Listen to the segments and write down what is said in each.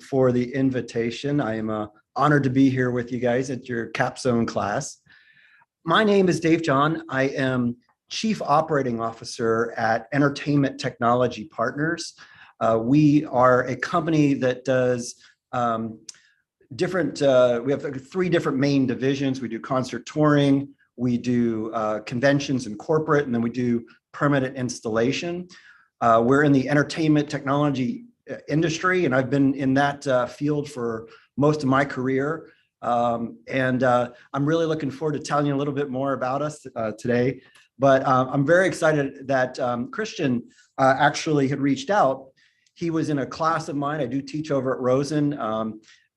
for the invitation. I am honored to be here with you guys at your Capstone class. My name is Dave John. I am Chief Operating Officer at Entertainment Technology Partners. We are a company that does we have three different main divisions. We do concert touring, we do conventions and corporate, and then we do permanent installation. We're in the entertainment technology industry, and I've been in that field for most of my career. I'm really looking forward to telling you a little bit more about us today. But I'm very excited that Christian actually had reached out. He was in a class of mine. I do teach over at Rosen,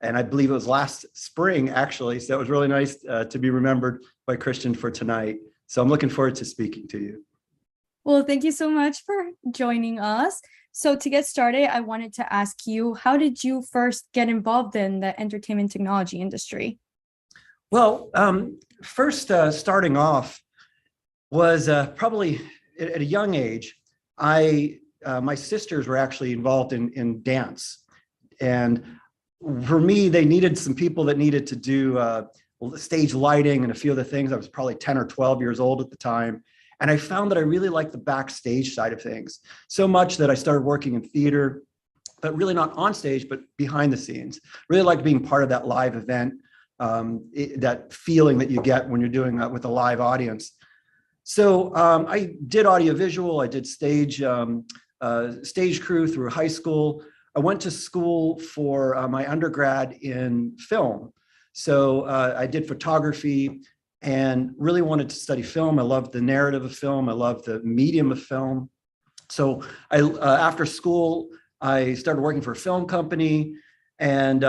and I believe it was last spring, actually. So it was really nice to be remembered by Christian for tonight. So I'm looking forward to speaking to you. Well, thank you so much for joining us. So to get started, I wanted to ask you, how did you first get involved in the entertainment technology industry? Well, first starting off was probably at a young age. My sisters were actually involved in dance. And for me, they needed some people that needed to do stage lighting and a few other things. I was probably 10 or 12 years old at the time. And I found that I really liked the backstage side of things so much that I started working in theater, but really not on stage, but behind the scenes. Really liked being part of that live event, that feeling that you get when you're doing that with a live audience. So I did audiovisual, I did stage crew through high school. I went to school for my undergrad in film. So I did photography and really wanted to study film. I loved the narrative of film. I loved the medium of film. So after school, I started working for a film company and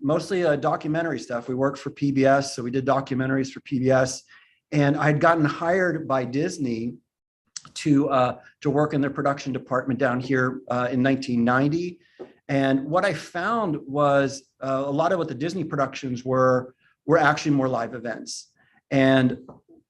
mostly documentary stuff. We worked for PBS, so we did documentaries for PBS. And I'd gotten hired by Disney to work in their production department down here in 1990. And what I found was a lot of what the Disney productions were actually more live events. And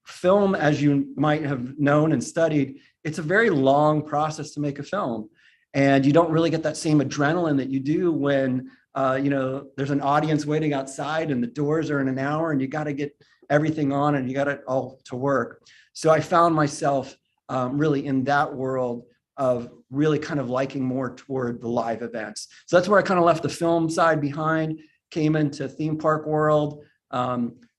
film, as you might have known and studied, it's a very long process to make a film. And you don't really get that same adrenaline that you do when there's an audience waiting outside and the doors are in an hour and you got to get everything on and you got it all to work. So I found myself really in that world of really kind of liking more toward the live events. So that's where I kind of left the film side behind, came into theme park world,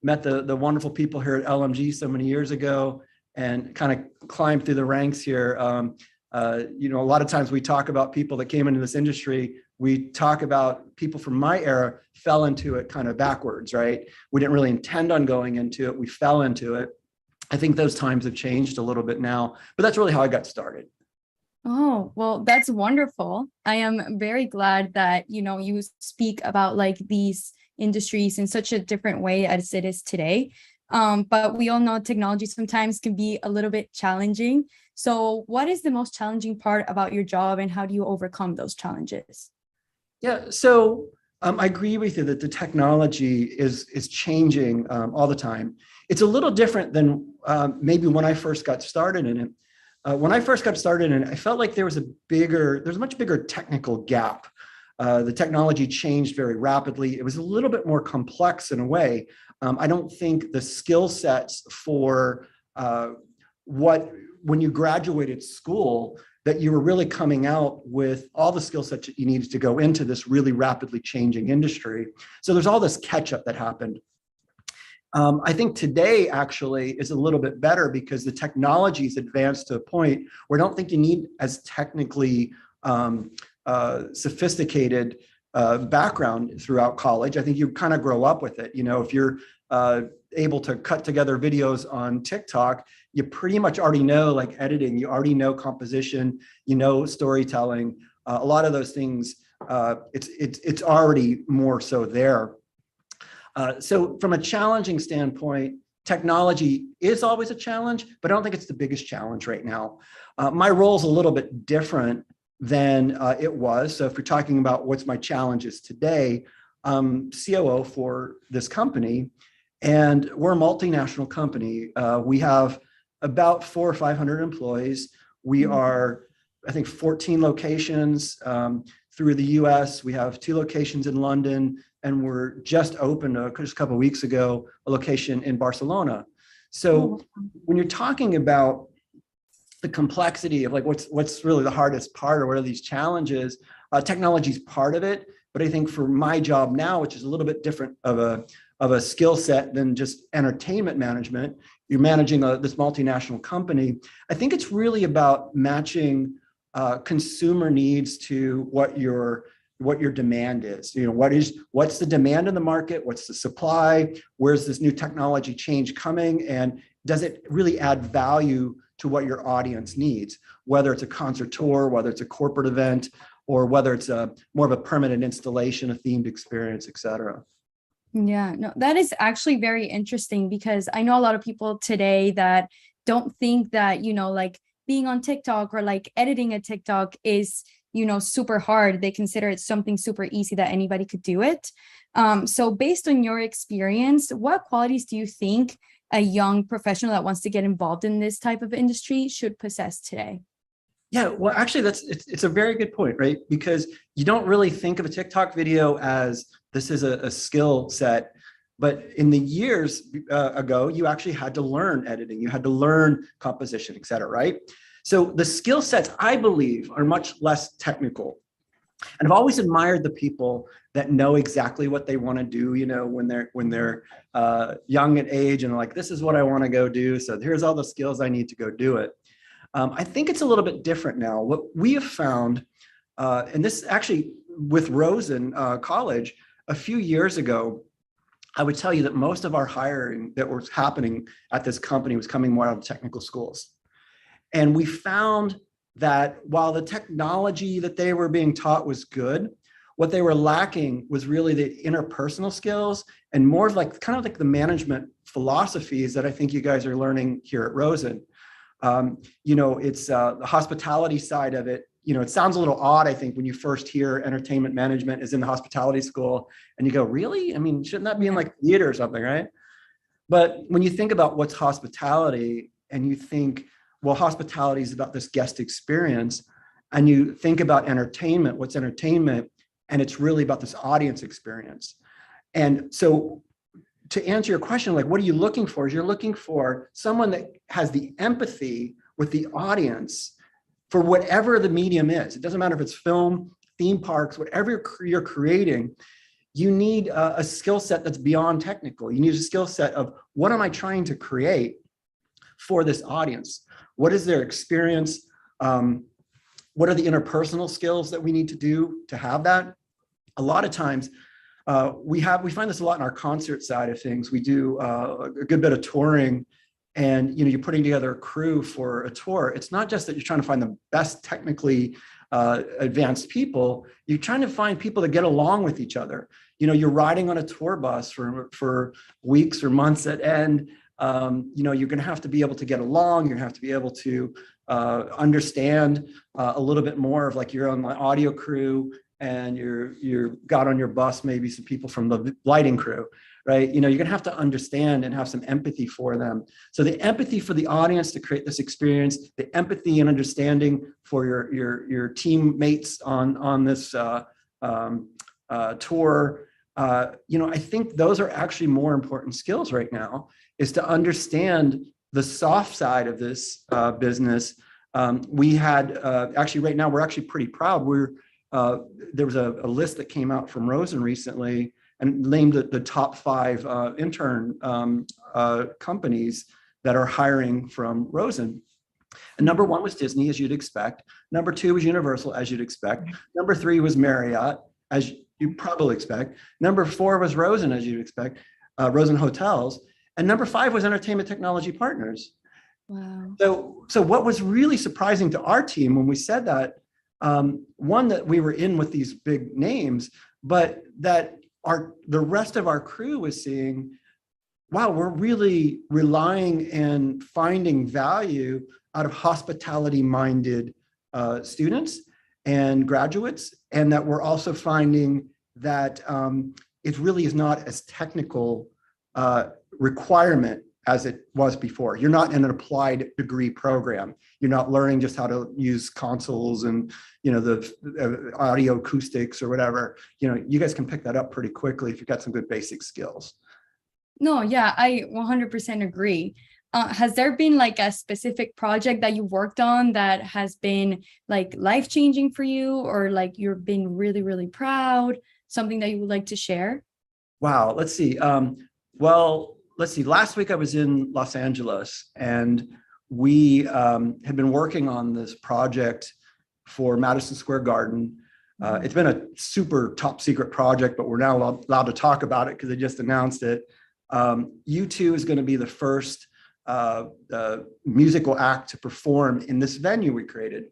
met the wonderful people here at LMG so many years ago and kind of climbed through the ranks here. A lot of times we talk about people that came into this industry. We talk about people from my era fell into it kind of backwards, right? We didn't really intend on going into it. We fell into it. I think those times have changed a little bit now, but that's really how I got started. Oh, well, that's wonderful. I am very glad that, you speak about like these industries in such a different way as it is today. But we all know technology sometimes can be a little bit challenging. So what is the most challenging part about your job and how do you overcome those challenges? Yeah, so I agree with you that the technology is changing all the time. It's a little different than maybe when I first got started in it. When I first got started in it, I felt like there was a much bigger technical gap. The technology changed very rapidly. It was a little bit more complex in a way. I don't think the skill sets for when you graduated school, that you were really coming out with all the skill sets that you needed to go into this really rapidly changing industry. So there's all this catch up that happened. I think today actually is a little bit better because the technology's advanced to a point where I don't think you need as technically sophisticated background throughout college. I think you kind of grow up with it. If you're able to cut together videos on TikTok, you pretty much already know like editing, you already know composition, storytelling, a lot of those things. It's already more so there. So from a challenging standpoint, technology is always a challenge, but I don't think it's the biggest challenge right now. My role is a little bit different than it was. So if you're talking about what's my challenges today, I'm COO for this company, and we're a multinational company. We have about 400 or 500 employees. We are, I think, 14 locations, through the US. We have 2 locations in London, and we're just opened just a couple of weeks ago, a location in Barcelona. So when you're talking about the complexity of like what's really the hardest part, or what are these challenges, technology is part of it. But I think for my job now, which is a little bit different of a skill set than just entertainment management, you're managing this multinational company. I think it's really about matching consumer needs to what your demand is. You know, what's the demand in the market? What's the supply? Where's this new technology change coming? And does it really add value to what your audience needs? Whether it's a concert tour, whether it's a corporate event, or whether it's more of a permanent installation, a themed experience, et cetera. Yeah, no, that is actually very interesting, because I know a lot of people today that don't think that, like being on TikTok or like editing a TikTok is, super hard. They consider it something super easy that anybody could do it. So based on your experience, what qualities do you think a young professional that wants to get involved in this type of industry should possess today? Yeah, well, actually, it's a very good point, right? Because you don't really think of a TikTok video as this is a skill set, but in the years ago, you actually had to learn editing, you had to learn composition, et cetera, right? So the skill sets, I believe, are much less technical. And I've always admired the people that know exactly what they want to do, when they're young at age, and like, this is what I want to go do. So here's all the skills I need to go do it. I think it's a little bit different now. What we have found, and this actually with Rosen College, a few years ago, I would tell you that most of our hiring that was happening at this company was coming more out of technical schools. And we found that while the technology that they were being taught was good, what they were lacking was really the interpersonal skills and more of like kind of like the management philosophies that I think you guys are learning here at Rosen. It's the hospitality side of it. It sounds a little odd, I think, when you first hear entertainment management is in the hospitality school and you go, really? I mean, shouldn't that be in like theater or something, right? But when you think about what's hospitality and you think, well, hospitality is about this guest experience, and you think about entertainment, what's entertainment? And it's really about this audience experience. And so to answer your question, like, what are you looking for? Is you're looking for someone that has the empathy with the audience for whatever the medium is. It doesn't matter if it's film, theme parks, whatever you're creating, you need a skill set that's beyond technical. You need a skill set of what am I trying to create for this audience? What is their experience? What are the interpersonal skills that we need to do to have that? A lot of times, we find this a lot in our concert side of things. We do a good bit of touring, and you're putting together a crew for a tour. It's not just that you're trying to find the best technically advanced people. You're trying to find people that get along with each other. You're riding on a tour bus for weeks or months at end. You're going to have to be able to get along. You're going to have to be able to understand a little bit more of like you're on the audio crew and you're got on your bus, maybe some people from the lighting crew, right? You're going to have to understand and have some empathy for them. So the empathy for the audience to create this experience, the empathy and understanding for your teammates on this tour. I think those are actually more important skills right now, is to understand the soft side of this business. We had actually right now, we're actually pretty proud. There was a list that came out from Rosen recently and named the top 5 intern companies that are hiring from Rosen. And number 1 was Disney, as you'd expect. Number 2 was Universal, as you'd expect. Number 3 was Marriott, as you probably expect. Number 4 was Rosen, as you'd expect, Rosen Hotels. And number 5 was Entertainment Technology Partners. Wow. So what was really surprising to our team when we said that, one, that we were in with these big names, but that the rest of our crew was seeing, wow, we're really relying and finding value out of hospitality-minded students and graduates, and that we're also finding that it really is not as technical requirement as it was before. You're not in an applied degree program. You're not learning just how to use consoles and, the audio acoustics or whatever. You guys can pick that up pretty quickly if you've got some good basic skills. No, yeah, I 100% agree. Has there been like a specific project that you worked on that has been like life-changing for you, or like you've been really, really proud, something that you would like to share? Wow, let's see. Well, let's see. Last week I was in Los Angeles, and we had been working on this project for Madison Square Garden. It's been a super top secret project, but we're now allowed to talk about it because they just announced it. U2 is going to be the first musical act to perform in this venue we created.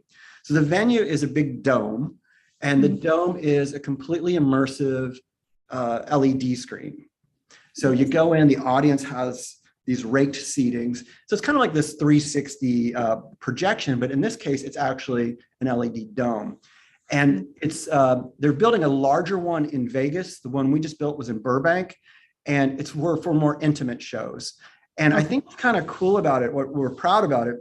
So the venue is a big dome, and the dome is a completely immersive LED screen. So you go in, the audience has these raked seatings. So it's kind of like this 360 projection, but in this case, it's actually an LED dome. And it's they're building a larger one in Vegas. The one we just built was in Burbank, and it's for more intimate shows. And I think what's kind of cool about it, what we're proud about it,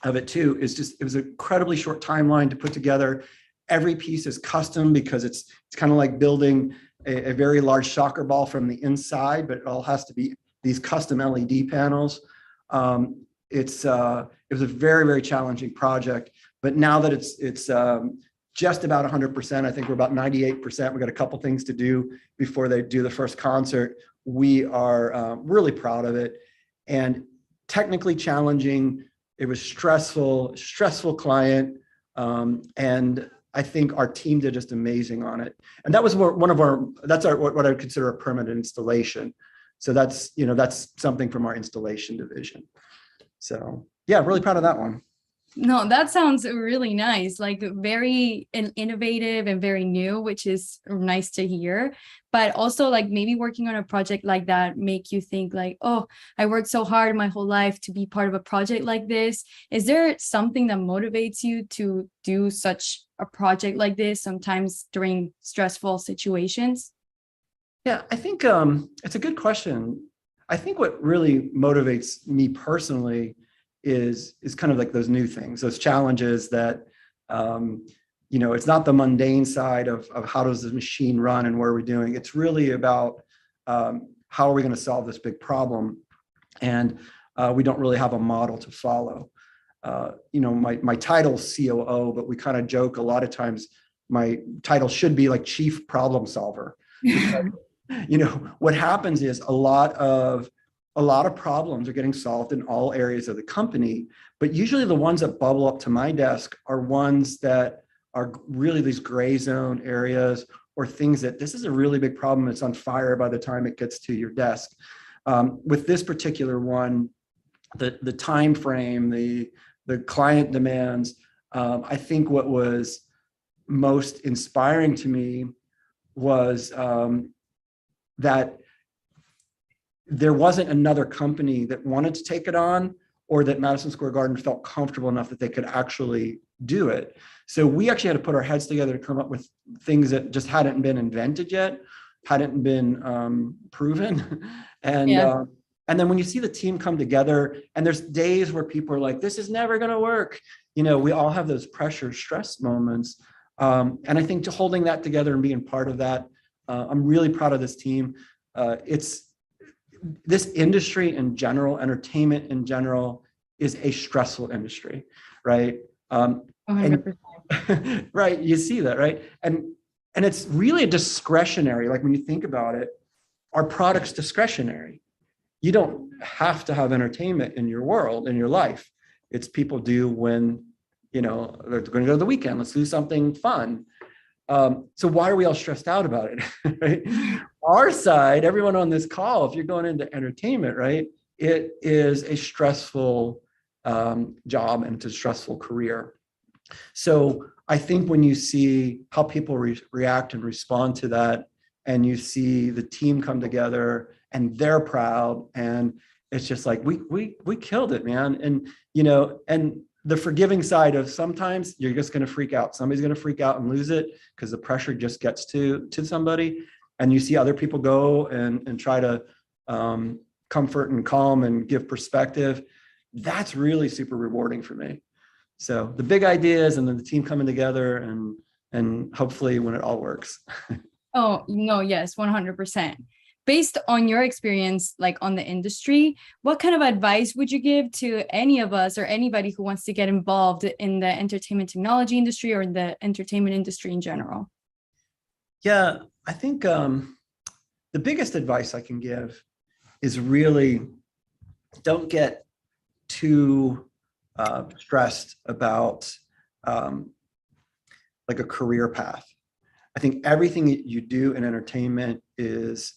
of it too, is just it was an incredibly short timeline to put together. Every piece is custom because it's kind of like building a very large soccer ball from the inside, but it all has to be these custom LED panels. It was a very, very challenging project, but now that it's just about 100%, I think we're about 98%. We got a couple things to do before they do the first concert. We are really proud of it, and technically challenging. It was stressful client, and I think our team did just amazing on it. And that was what I would consider a permanent installation. So that's something from our installation division. So yeah, really proud of that one. No, that sounds really nice, like very innovative and very new, which is nice to hear. But also like maybe working on a project like that make you think like, oh, I worked so hard my whole life to be part of a project like this. Is there something that motivates you to do such a project like this sometimes during stressful situations? Yeah, I think it's a good question. I think what really motivates me personally is kind of like those new things, those challenges that, it's not the mundane side of how does the machine run and what are we doing. It's really about how are we going to solve this big problem? And we don't really have a model to follow. My title's COO, but we kind of joke a lot of times my title should be like chief problem solver. What happens is a lot of problems are getting solved in all areas of the company, but usually the ones that bubble up to my desk are ones that are really these gray zone areas, or things that this is a really big problem. It's on fire by the time it gets to your desk. With this particular one, the time frame, the client demands, I think what was most inspiring to me was that there wasn't another company that wanted to take it on, or that Madison Square Garden felt comfortable enough that they could actually do it. So we actually had to put our heads together to come up with things that just hadn't been invented yet, hadn't been proven. And then when you see the team come together, and there's days where people are like, this is never going to work. We all have those pressure, stress moments. And I think holding that together and being part of that, I'm really proud of this team. This industry in general, entertainment in general, is a stressful industry, right? 100%. Right, you see that, right? And it's really a discretionary, like when you think about it, our product's discretionary. You don't have to have entertainment in your world, in your life. It's people do when, they're going to go to the weekend, let's do something fun. So why are we all stressed out about it? Right? Our side, everyone on this call, if you're going into entertainment, right, it is a stressful job, and it's a stressful career. So I think when you see how people react and respond to that, and you see the team come together and they're proud, and it's just like we killed it, man. And and the forgiving side of sometimes you're just going to freak out. Somebody's going to freak out and lose it because the pressure just gets to somebody. And you see other people go and try to comfort and calm and give perspective, that's really super rewarding for me. So the big ideas and then the team coming together and hopefully when it all works. Oh, no, yes, 100%. Based on your experience, like on the industry, what kind of advice would you give to any of us or anybody who wants to get involved in the entertainment technology industry or the entertainment industry in general? Yeah, I think the biggest advice I can give is really don't get too stressed about like a career path. I think everything that you do in entertainment is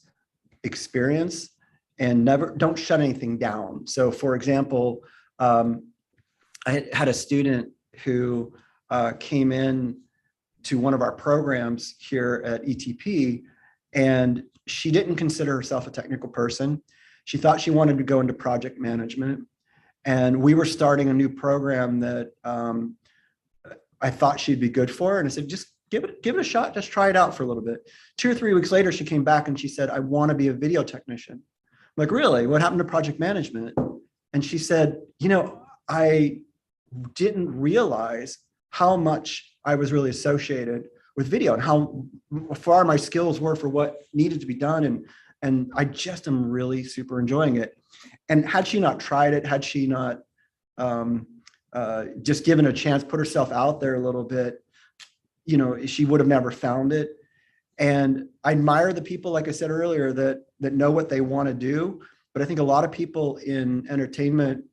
experience, and don't shut anything down. So for example, I had a student who came in to one of our programs here at ETP, and she didn't consider herself a technical person. She thought she wanted to go into project management. And we were starting a new program that I thought she'd be good for. And I said, just give it a shot. Just try it out for a little bit. 2 or 3 weeks later, she came back and she said, I want to be a video technician. I'm like, really? What happened to project management? And she said, I didn't realize how much I was really associated with video and how far my skills were for what needed to be done. And I just am really super enjoying it. And had she not tried it, had she not just given a chance, put herself out there a little bit, she would have never found it. And I admire the people, like I said earlier, that know what they want to do. But I think a lot of people in entertainment,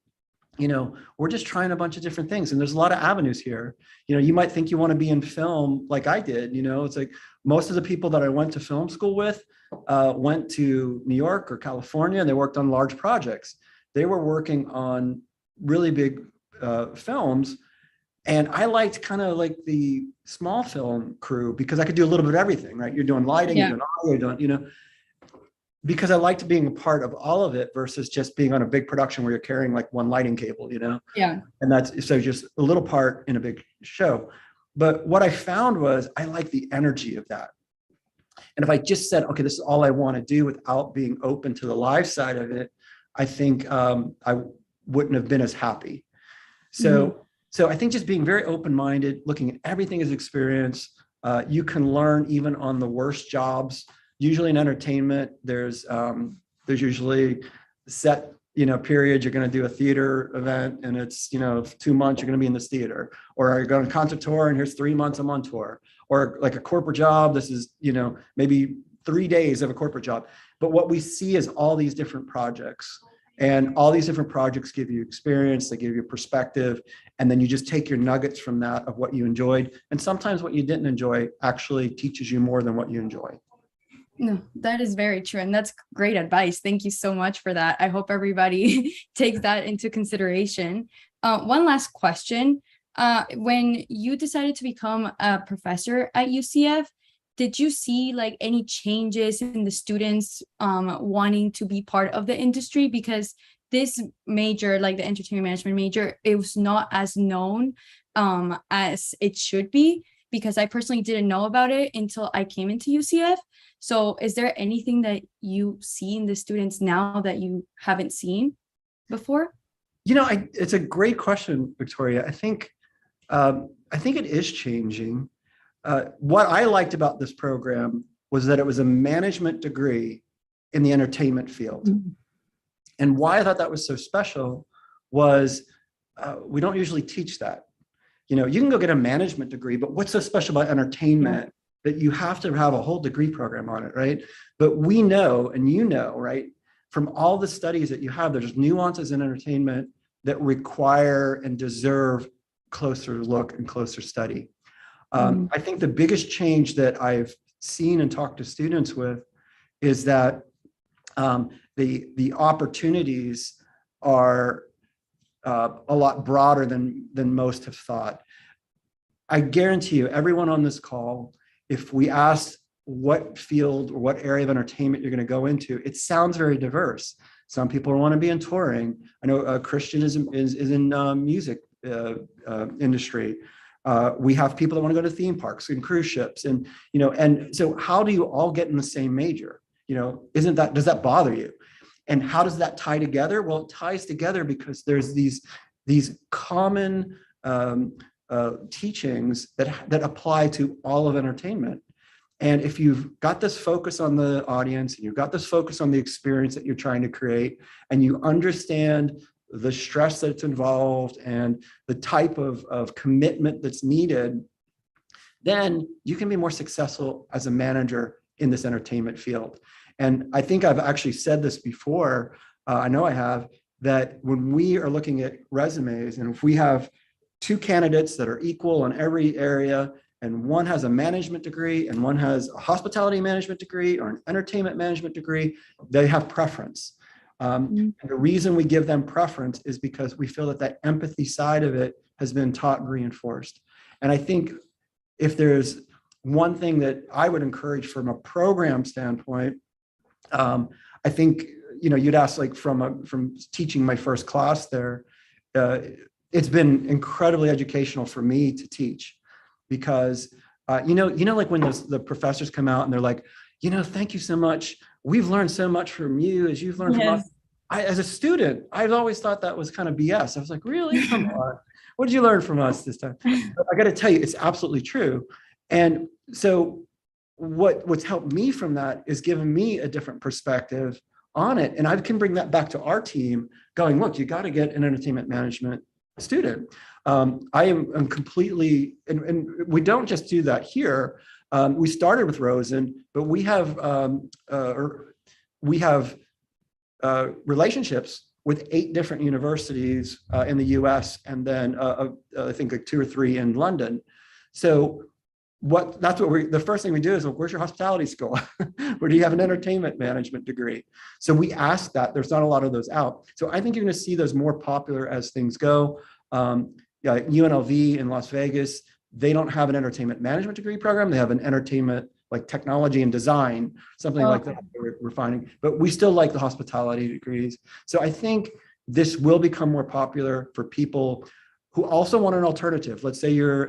we're just trying a bunch of different things. And there's a lot of avenues here. You might think you want to be in film like I did. It's like most of the people that I went to film school with went to New York or California, and they worked on large projects. They were working on really big films. And I liked kind of like the small film crew because I could do a little bit of everything, right? You're doing lighting, you're doing audio, you're doing, because I liked being a part of all of it versus just being on a big production where you're carrying like one lighting cable, Yeah. And that's so just a little part in a big show. But what I found was I like the energy of that. And if I just said, okay, this is all I want to do without being open to the live side of it, I think I wouldn't have been as happy. So I think just being very open-minded, looking at everything as experience, you can learn even on the worst jobs. Usually in entertainment, there's usually set, periods. You're going to do a theater event and it's, 2 months, you're going to be in this theater, or you're going to concert tour and here's 3 months I'm on tour, or like a corporate job. This is, maybe 3 days of a corporate job. But what we see is all these different projects. And all these different projects give you experience, they give you perspective, and then you just take your nuggets from that of what you enjoyed. And sometimes what you didn't enjoy actually teaches you more than what you enjoy. No, that is very true. And that's great advice. Thank you so much for that. I hope everybody takes that into consideration. One last question. When you decided to become a professor at UCF, did you see like any changes in the students wanting to be part of the industry? Because this major, like the entertainment management major, it was not as known as it should be, because I personally didn't know about it until I came into UCF. So is there anything that you see in the students now that you haven't seen before? It's a great question, Victoria. I think it is changing. What I liked about this program was that it was a management degree in the entertainment field. Mm-hmm. And why I thought that was so special was we don't usually teach that. You can go get a management degree, but what's so special about entertainment that you have to have a whole degree program on it, right? But we know, and right, from all the studies that you have, there's nuances in entertainment that require and deserve closer look and closer study. I think the biggest change that I've seen and talked to students with is that the opportunities are a lot broader than most have thought. I guarantee you, everyone on this call, if we asked what field or what area of entertainment you're going to go into, it sounds very diverse. Some people want to be in touring. I know Christian is in music industry. We have people that want to go to theme parks and cruise ships, and so how do you all get in the same major? Does that bother you? And how does that tie together? Well, it ties together because there's these common teachings that apply to all of entertainment. And if you've got this focus on the audience, and you've got this focus on the experience that you're trying to create, and you understand the stress that's involved and the type of commitment that's needed, then you can be more successful as a manager in this entertainment field. And I think I've actually said this before, I know I have, that when we are looking at resumes, and if we have two candidates that are equal in every area, and one has a management degree and one has a hospitality management degree or an entertainment management degree, they have preference. And the reason we give them preference is because we feel that that empathy side of it has been taught and reinforced. And I think if there's one thing that I would encourage from a program standpoint, I think, you'd ask like from teaching my first class there, it's been incredibly educational for me to teach, because like when the professors come out and they're like, thank you so much. We've learned so much from you as you've learned from us. As a student, I've always thought that was kind of BS. I was like, really? Come on. What did you learn from us this time? But I got to tell you, it's absolutely true. And so what's helped me from that is given me a different perspective on it. And I can bring that back to our team going, look, you got to get an entertainment management student. I am completely, and we don't just do that here. We started with Rosen, but we have relationships with 8 different universities in the US, and then I think like 2 or 3 in London. So the first thing we do is, well, where's your hospitality school? Where do you have an entertainment management degree? So we ask that. There's not a lot of those out. So I think you're going to see those more popular as things go. UNLV in Las Vegas, they don't have an entertainment management degree program. They have an entertainment like technology and design, something like that we're finding. But we still like the hospitality degrees. So I think this will become more popular for people who also want an alternative. Let's say you're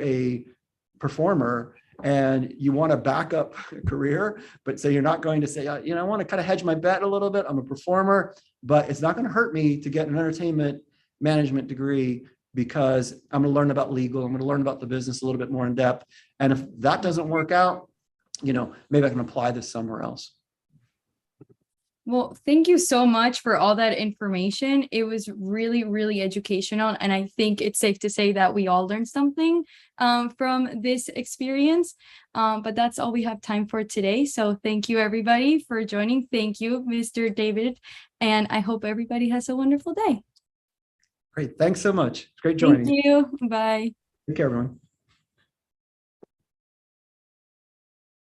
a performer and you want a backup career, but say you're not going to say, I want to kind of hedge my bet a little bit. I'm a performer, but it's not going to hurt me to get an entertainment management degree, because I'm going to learn about legal. I'm going to learn about the business a little bit more in depth. And if that doesn't work out, maybe I can apply this somewhere else. Well, thank you so much for all that information. It was really, really educational. And I think it's safe to say that we all learned something from this experience. But that's all we have time for today. So thank you, everybody, for joining. Thank you, Mr. David. And I hope everybody has a wonderful day. Great. Thanks so much. It's great joining. Thank you. Bye. Take care, everyone.